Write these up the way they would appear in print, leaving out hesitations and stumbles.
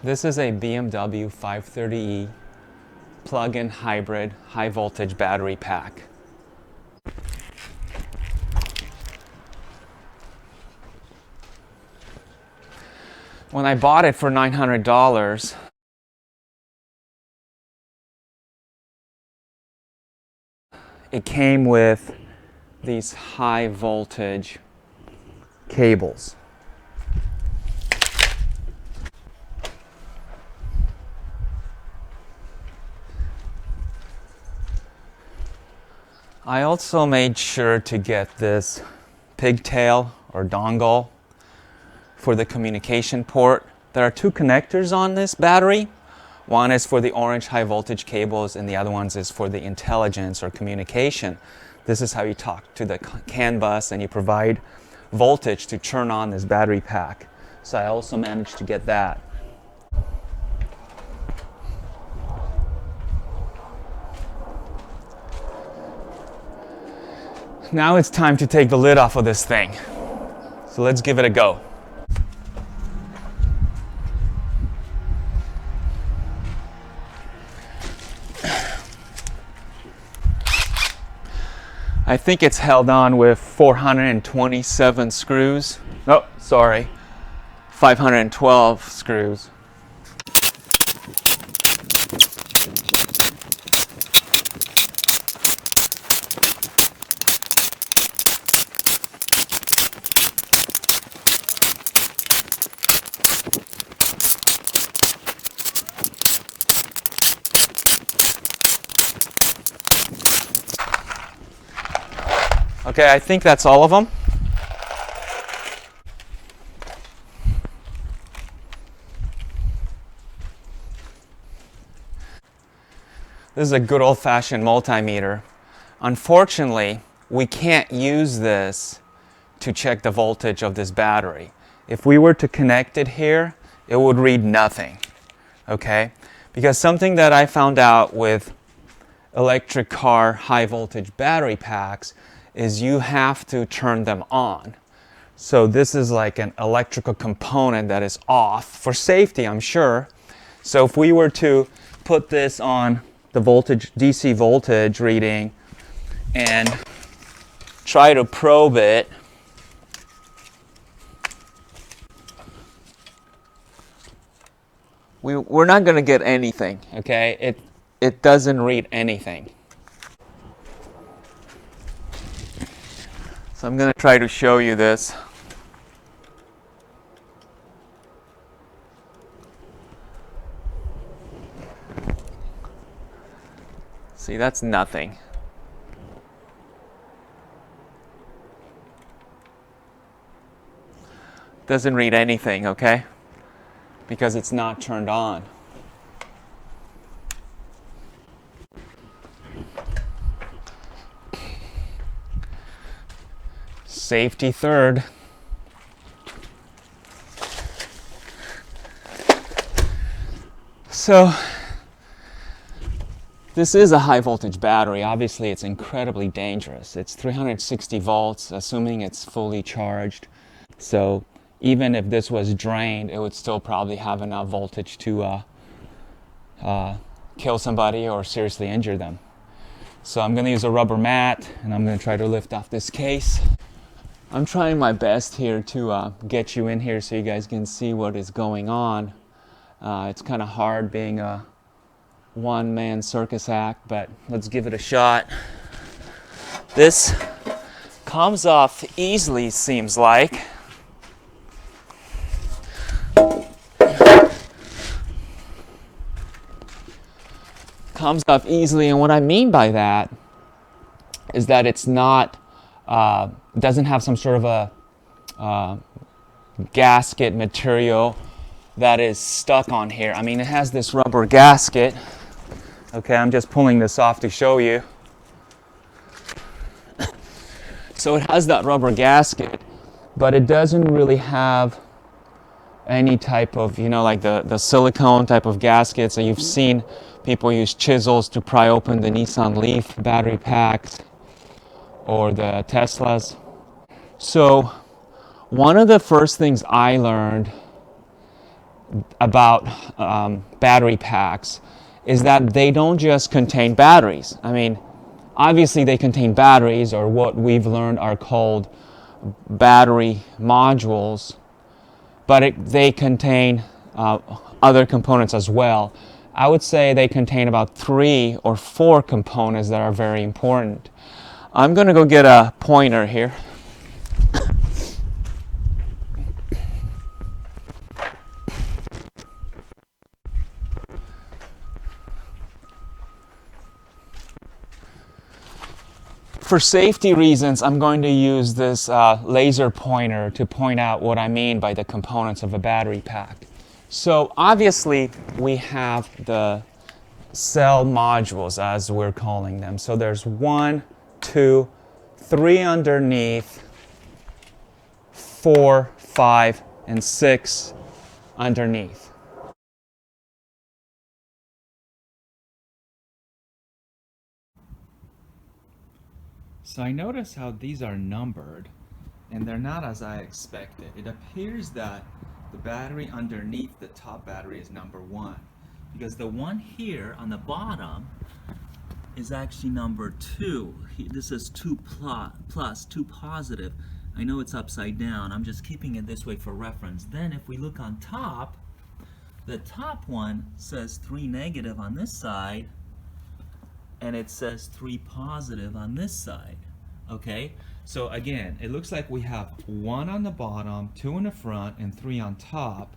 This is a BMW 530e plug-in hybrid high voltage battery pack. When I bought it for $900, it came with these high voltage cables. I also made sure to get this pigtail or dongle for the communication port. There are two connectors on this battery. One is for the orange high voltage cables and the other one is for the intelligence or communication. This is how you talk to the CAN bus and you provide voltage to turn on this battery pack. So I also managed to get that. Now it's time to take the lid off of this thing. So let's give it a go. I think it's held on with 427 screws. Oh, sorry, 512 screws. Okay, I think that's all of them. This is a good old-fashioned multimeter. Unfortunately, we can't use this to check the voltage of this battery. If we were to connect it here, it would read nothing, okay? Because something that I found out with electric car high voltage battery packs is you have to turn them on. So this is like an electrical component that is off for safety, I'm sure. So if we were to put this on the voltage, DC voltage reading and try to probe it, we're not going to get anything, okay? It doesn't read anything. So I'm going to try to show you this. See, that's nothing. Doesn't read anything, okay? Because it's not turned on. Safety third. So this is a high voltage battery. Obviously it's incredibly dangerous. It's 360 volts, assuming it's fully charged. So even if this was drained, it would still probably have enough voltage to kill somebody or seriously injure them. So I'm going to use a rubber mat and I'm going to try to lift off this case. I'm trying my best here to get you in here so you guys can see what is going on. It's kind of hard being a one-man circus act, but let's give it a shot. This comes off easily, seems like. Comes off easily, and what I mean by that is that it's not doesn't have some sort of a gasket material that is stuck on here. I mean, it has this rubber gasket. Okay, I'm just pulling this off to show you. So it has that rubber gasket, but it doesn't really have any type of, you know, like the silicone type of gaskets that you've seen people use chisels to pry open the Nissan Leaf battery packs or the Teslas. So one of the first things I learned about battery packs is that they don't just contain batteries. I mean, obviously they contain batteries, or what we've learned are called battery modules, but they contain other components as well. I would say they contain about 3 or 4 components that are very important. I'm going to go get a pointer here. For safety reasons, I'm going to use this laser pointer to point out what I mean by the components of a battery pack. So obviously we have the cell modules, as we're calling them. So there's 1, 2, 3 underneath, 4, 5, and 6 underneath. So I notice how these are numbered, and they're not as I expected. It appears that the battery underneath the top battery is number 1, because the one here on the bottom is actually number 2. This is 2 plus, 2 positive. I know it's upside down. I'm just keeping it this way for reference. Then if we look on top, the top one says 3 negative on this side, and it says 3 positive on this side. Okay, so again, it looks like we have 1 on the bottom, 2 in the front, and 3 on top.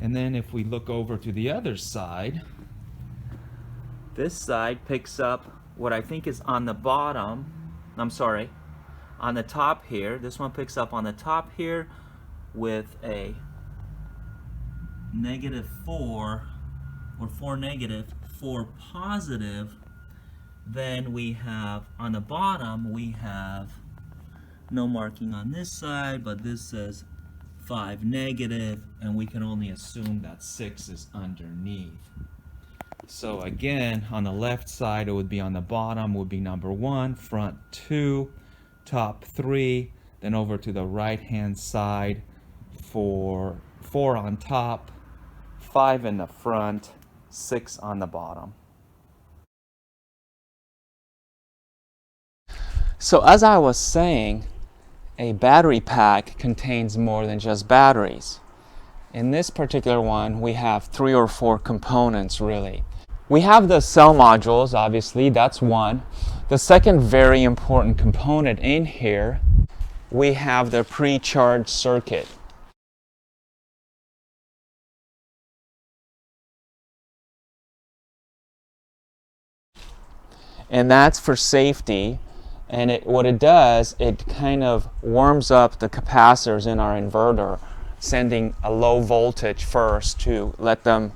And then if we look over to the other side, this side picks up what I think is on the bottom. I'm sorry, on the top here. This one picks up on the top here with a -4, or 4 negative, 4 positive. Then we have on the bottom, we have no marking on this side, but this says 5 negative, and we can only assume that 6 is underneath. So again, on the left side, it would be on the bottom, would be number 1, front 2, top 3, then over to the right hand side for 4 on top, 5 in the front, 6 on the bottom. So as I was saying, a battery pack contains more than just batteries. In this particular one, we have 3 or 4 components really. We have the cell modules, obviously, that's one. The second very important component in here, we have the pre-charge circuit. And that's for safety. And what it does, it kind of warms up the capacitors in our inverter, sending a low voltage first to let them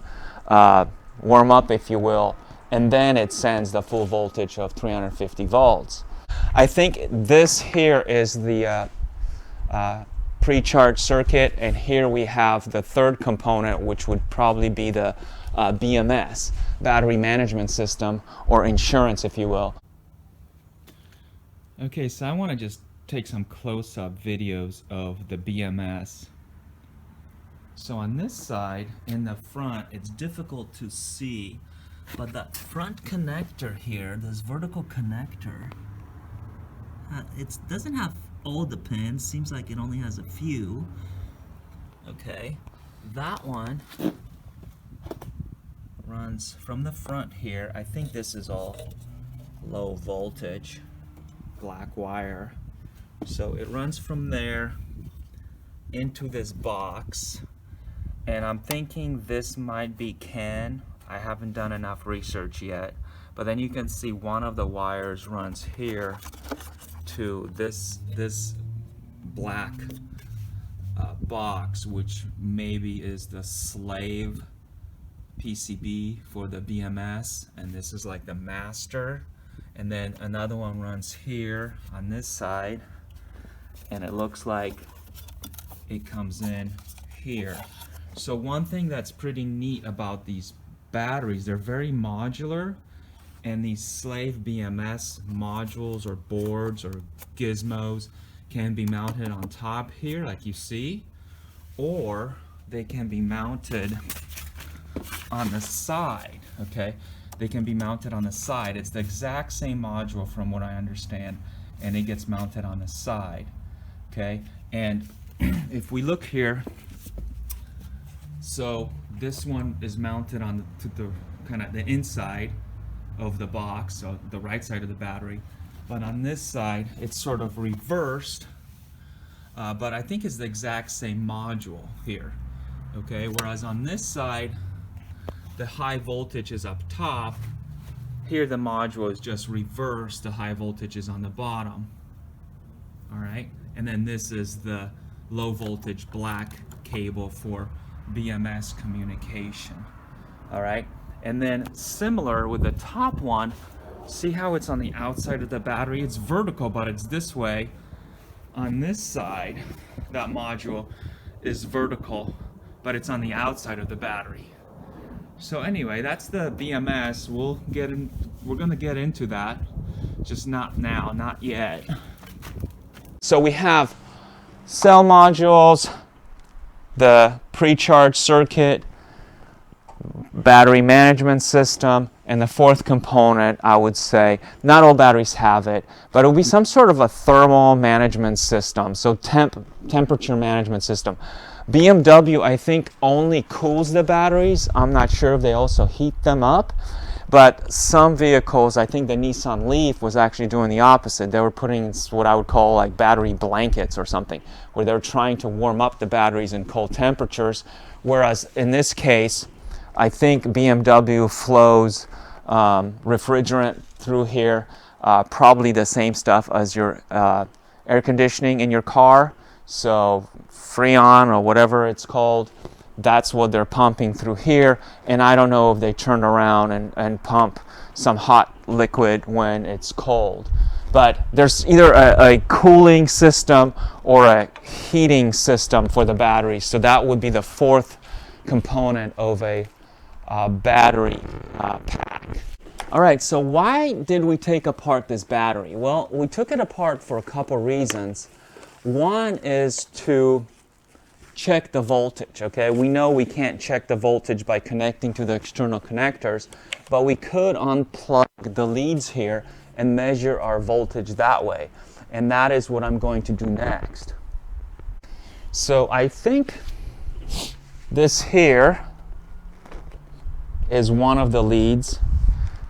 warm up, if you will, and then it sends the full voltage of 350 volts. I think this here is the pre-charge circuit, and here we have the third component, which would probably be the BMS, battery management system, or insurance, if you will. Okay, so I want to just take some close-up videos of the BMS. So on this side, in the front, it's difficult to see, but that front connector here, this vertical connector, it doesn't have all the pins, seems like it only has a few. Okay, that one runs from the front here. I think this is all low voltage, black wire. So it runs from there into this box, and I'm thinking this might be CAN. I haven't done enough research yet, but then you can see one of the wires runs here to this black box, which maybe is the slave PCB for the BMS, and this is like the master. And then another one runs here on this side, and it looks like it comes in here. So one thing that's pretty neat about these batteries, they're very modular, and these slave BMS modules or boards or gizmos can be mounted on top here like you see, or they can be mounted on the side, okay? They can be mounted on the side. It's the exact same module from what I understand, and it gets mounted on the side, okay? And if we look here, so this one is mounted on the kind of the inside of the box, so the right side of the battery. But on this side, it's sort of reversed, but I think it's the exact same module here, okay? Whereas on this side, the high voltage is up top. Here the module is just reversed, the high voltage is on the bottom, all right? And then this is the low voltage black cable for BMS communication, all right? And then similar with the top one, see how it's on the outside of the battery? It's vertical, but it's this way. On this side, that module is vertical, but it's on the outside of the battery. So anyway, that's the BMS. We're gonna get into that, just not now, not yet. So we have cell modules, the pre-charge circuit, battery management system, and the fourth component, I would say, not all batteries have it, but it will be some sort of a thermal management system, so temperature management system. BMW, I think, only cools the batteries. I'm not sure if they also heat them up, but some vehicles, I think the Nissan Leaf was actually doing the opposite. They were putting what I would call like battery blankets or something, where they're trying to warm up the batteries in cold temperatures, whereas in this case, I think BMW flows refrigerant through here, probably the same stuff as your air conditioning in your car. So Freon or whatever it's called, that's what they're pumping through here. And I don't know if they turn around and pump some hot liquid when it's cold. But there's either a cooling system or a heating system for the battery. So that would be the fourth component of a battery pack. All right, so why did we take apart this battery? Well, we took it apart for a couple reasons. One is to check the voltage, okay? We know we can't check the voltage by connecting to the external connectors, but we could unplug the leads here and measure our voltage that way. And that is what I'm going to do next. So I think this here is one of the leads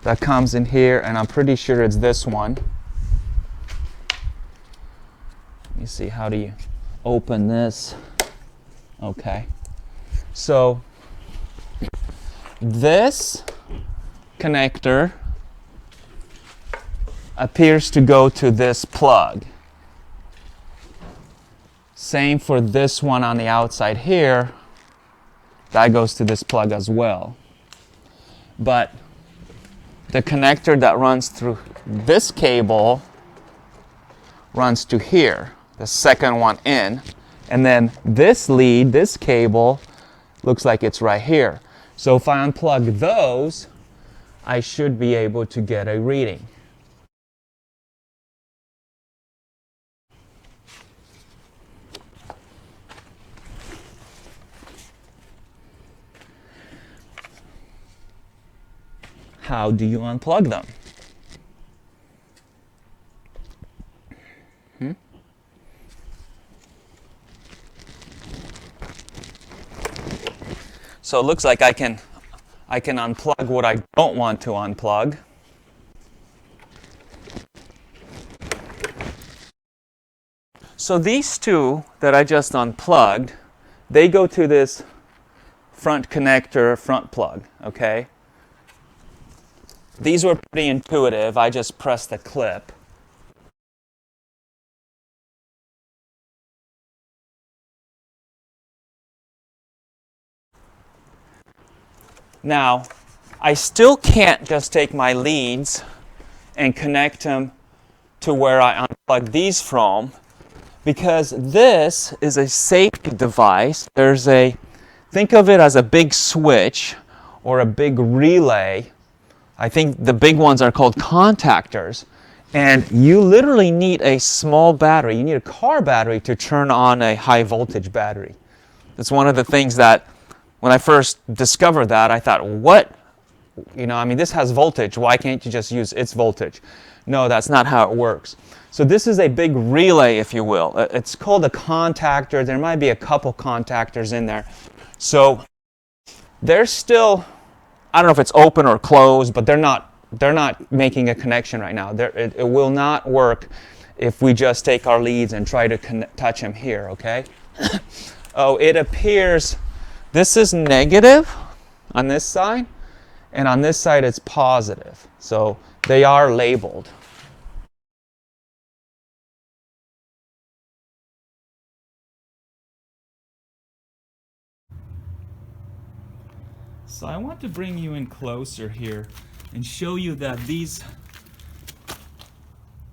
that comes in here, and I'm pretty sure it's this one. Let me see, how do you open this? Okay, so this connector appears to go to this plug. Same for this one on the outside here, that goes to this plug as well. But the connector that runs through this cable runs to here, the second one in. And then this lead, this cable, looks like it's right here. So if I unplug those, I should be able to get a reading. How do you unplug them? So it looks like I can unplug what I don't want to unplug. So these two that I just unplugged, they go to this front connector, front plug, okay? These were pretty intuitive. I just pressed the clip. Now, I still can't just take my leads and connect them to where I unplugged these from, because this is a safety device. Think of it as a big switch or a big relay. I think the big ones are called contactors. And you literally need a small battery. You need a car battery to turn on a high voltage battery. That's one of the things that when I first discovered that, I thought, what? You know, I mean, this has voltage. Why can't you just use its voltage? No, that's not how it works. So this is a big relay, if you will. It's called a contactor. There might be a couple contactors in there. So they're still, I don't know if it's open or closed, but they're not making a connection right now. It will not work if we just take our leads and try to touch them here, okay? Oh, it appears this is negative on this side, and on this side it's positive. So they are labeled. So I want to bring you in closer here and show you that these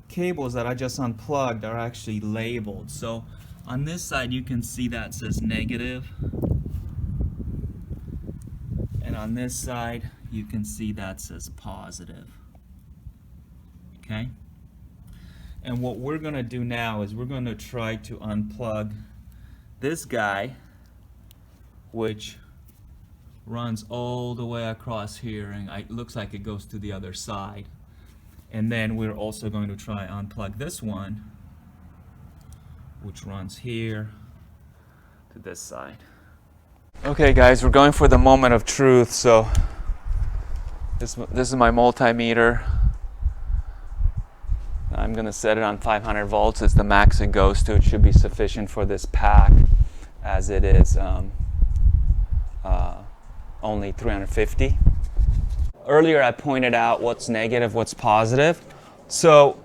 cables that I just unplugged are actually labeled. So on this side you can see that says negative, and on this side you can see that says positive. Okay? And what we're going to do now is we're going to try to unplug this guy, which runs all the way across here, and it looks like it goes to the other side. And then we're also going to try unplug this one, which runs here to this side. Okay guys, we're going for the moment of truth. So this is my multimeter. I'm going to set it on 500 volts. It's the max it goes to. It should be sufficient for this pack, as it is only 350. Earlier I pointed out what's negative, what's positive. So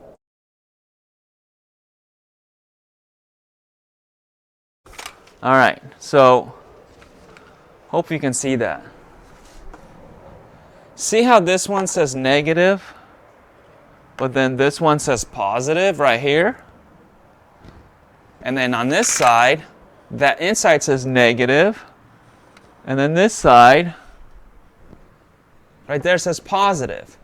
all right, so hope you can see that. See how this one says negative, but then this one says positive right here? And then on this side, that inside says negative, and then this side right there says positive.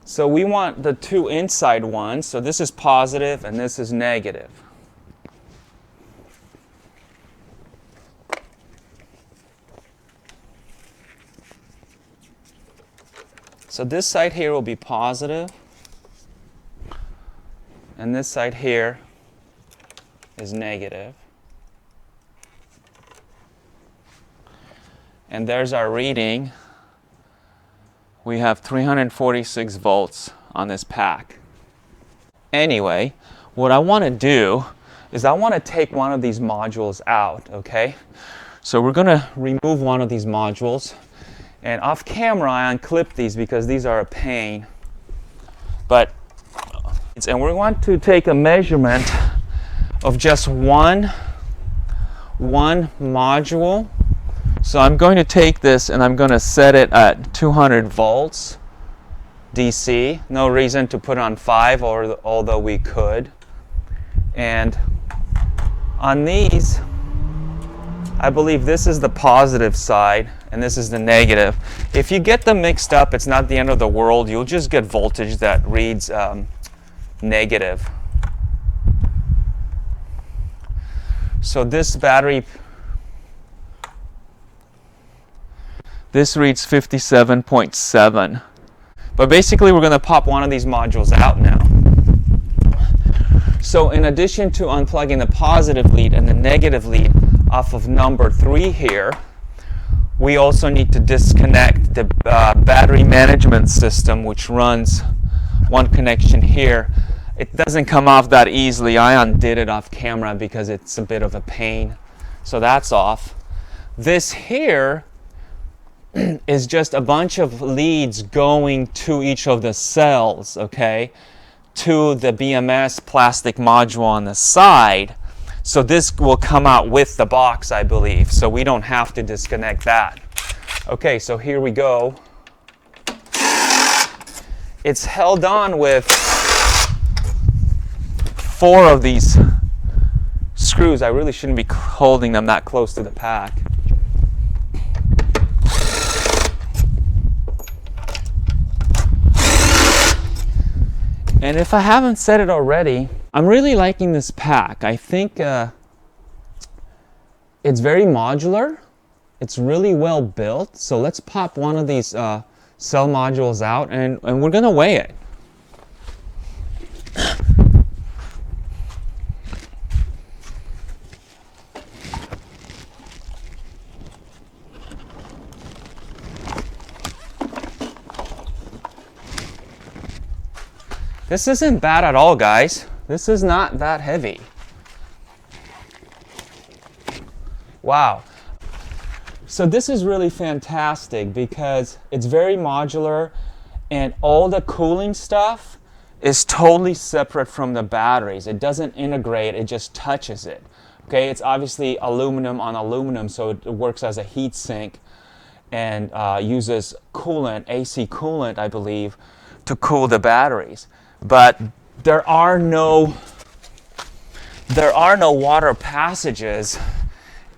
So we want the two inside ones. So this is positive and this is negative. So this side here will be positive, and this side here is negative. And there's our reading. We have 346 volts on this pack. Anyway, what I want to do is I want to take one of these modules out, okay? So we're going to remove one of these modules. And off camera, I unclip these because these are a pain. And we want to take a measurement of just one module. So I'm going to take this and I'm going to set it at 200 volts DC. No reason to put on 5, although we could. And on these, I believe this is the positive side and this is the negative. If you get them mixed up, it's not the end of the world. You'll just get voltage that reads negative. So this battery, this reads 57.7. But basically we're going to pop one of these modules out now. So in addition to unplugging the positive lead and the negative lead off of number 3 here, we also need to disconnect the battery management system, which runs one connection here. It doesn't come off that easily. I undid it off camera because it's a bit of a pain. So that's off. This here is just a bunch of leads going to each of the cells, okay, to the BMS plastic module on the side. So this will come out with the box, I believe, so we don't have to disconnect that. Okay, so here we go. It's held on with 4 of these screws. I really shouldn't be holding them that close to the pack. And if I haven't said it already, I'm really liking this pack. I think it's very modular. It's really well built. So let's pop one of these cell modules out, and we're gonna weigh it. This isn't bad at all, guys. This is not that heavy. Wow. So this is really fantastic because it's very modular and all the cooling stuff is totally separate from the batteries. It doesn't integrate, it just touches it. Okay, it's obviously aluminum on aluminum, so it works as a heat sink and uses coolant, AC coolant, I believe, to cool the batteries. But there are no water passages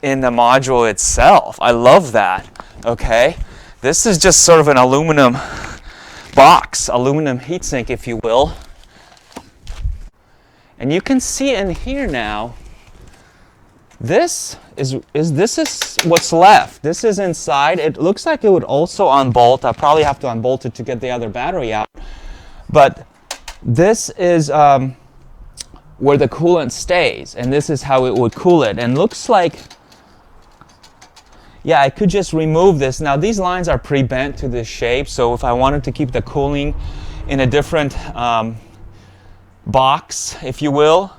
in the module itself. I love that. Okay, this is just sort of an aluminum box, aluminum heatsink, if you will. And you can see in here now, this is what's left. This is inside. It looks like it would also unbolt. I probably have to unbolt it to get the other battery out. But this is where the coolant stays, and this is how it would cool it. And looks like, yeah, I could just remove this. Now these lines are pre-bent to this shape, so if I wanted to keep the cooling in a different box, if you will,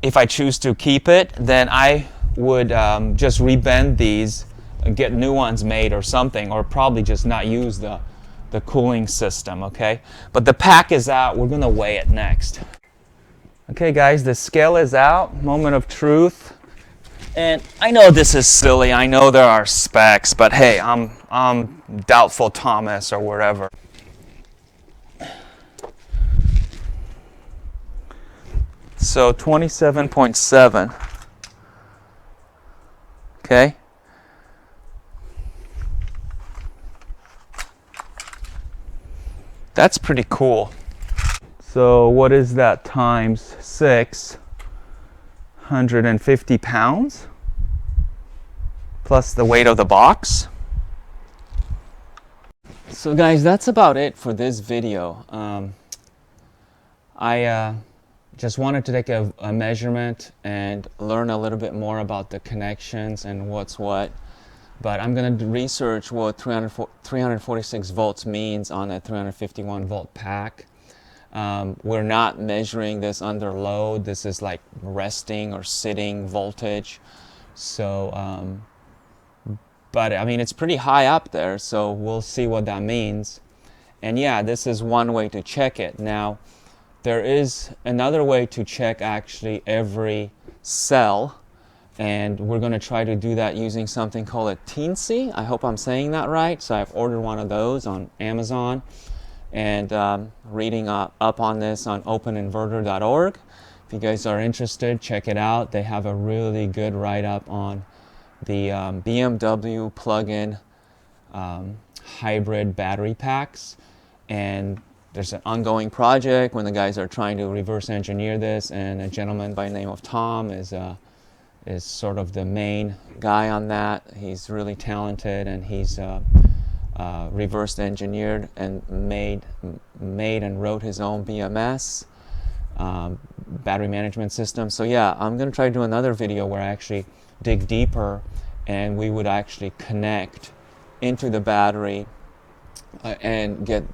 if I choose to keep it, then I would just rebend these and get new ones made or something, or probably just not use the cooling system, okay? But the pack is out. We're gonna weigh it next. Okay guys, the scale is out, moment of truth. And I know this is silly, I know there are specs, but hey, I'm Doubtful Thomas or wherever. So 27.7, okay? That's pretty cool. So what is that times 6? 150 pounds plus the weight of the box. So guys, that's about it for this video. I just wanted to take a measurement and learn a little bit more about the connections and what's what. But I'm going to research what 346 volts means on a 351 volt pack. We're not measuring this under load. This is like resting or sitting voltage. So, but I mean, it's pretty high up there, so we'll see what that means. And yeah, this is one way to check it. Now, there is another way to check actually every cell. And we're going to try to do that using something called a GMCe. I hope I'm saying that right. So I've ordered one of those on Amazon, and reading up on this on openinverter.org. If you guys are interested, check it out. They have a really good write-up on the BMW plug-in hybrid battery packs. And there's an ongoing project when the guys are trying to reverse engineer this, and a gentleman by the name of Tom is sort of the main guy on that. He's really talented, and he's reverse engineered and made and wrote his own BMS battery management system. So yeah, I'm gonna try to do another video where I actually dig deeper and we would actually connect into the battery and get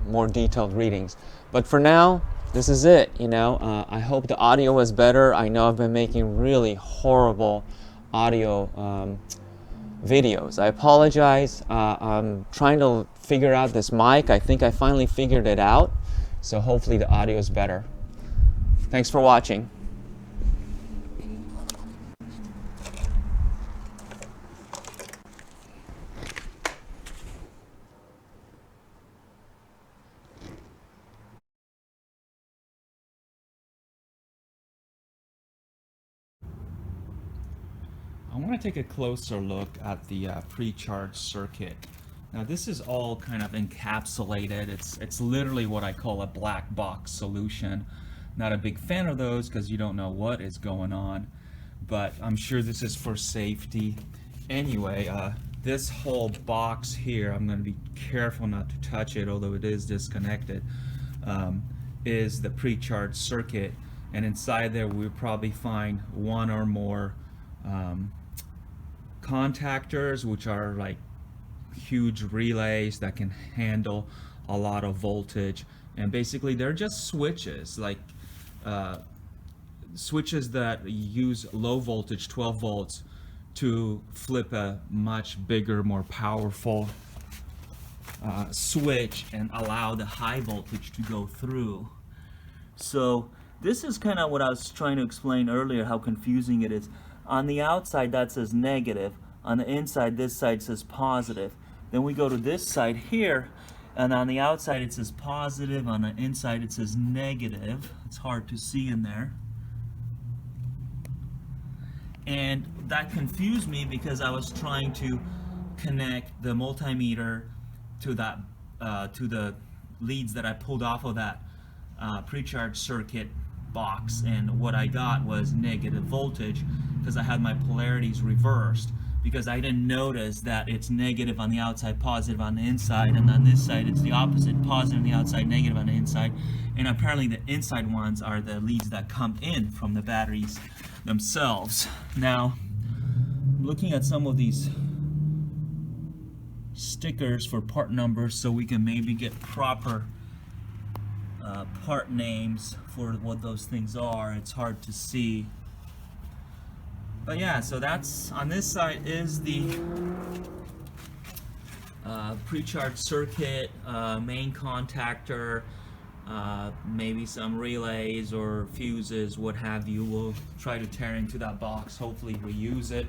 more detailed readings. But for now, this is it, you know. I hope the audio was better. I know I've been making really horrible audio videos. I apologize. I'm trying to figure out this mic. I think I finally figured it out. So hopefully the audio is better. Thanks for watching. I want to take a closer look at the pre-charge circuit. Now this is all kind of encapsulated. It's literally what I call a black box solution. Not a big fan of those because you don't know what is going on. but I'm sure this is for safety. Anyway, this whole box here, I'm going to be careful not to touch it, although it is disconnected, is the pre-charge circuit, and inside there we'll probably find one or more contactors, which are like huge relays that can handle a lot of voltage, and basically they're just switches, like switches that use low voltage 12 volts to flip a much bigger, more powerful switch and allow the high voltage to go through. So this is kind of what I was trying to explain earlier, how confusing it is. On the outside that says negative, on the inside this side says positive. Then we go to this side here, and on the outside it says positive, on the inside it says negative. It's hard to see in there. And that confused me because I was trying to connect the multimeter to that to the leads that I pulled off of that pre-charge circuit box, and what I got was negative voltage because I had my polarities reversed, because I didn't notice that it's negative on the outside, positive on the inside, and on this side it's the opposite, positive on the outside, negative on the inside. And apparently the inside ones are the leads that come in from the batteries themselves. Now, looking at some of these stickers for part numbers so we can maybe get proper part names for what those things are. It's hard to see. But yeah, so that's, on this side is the pre-charge circuit, main contactor, maybe some relays or fuses, what have you. We'll try to tear into that box, hopefully reuse it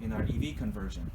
in our EV conversion.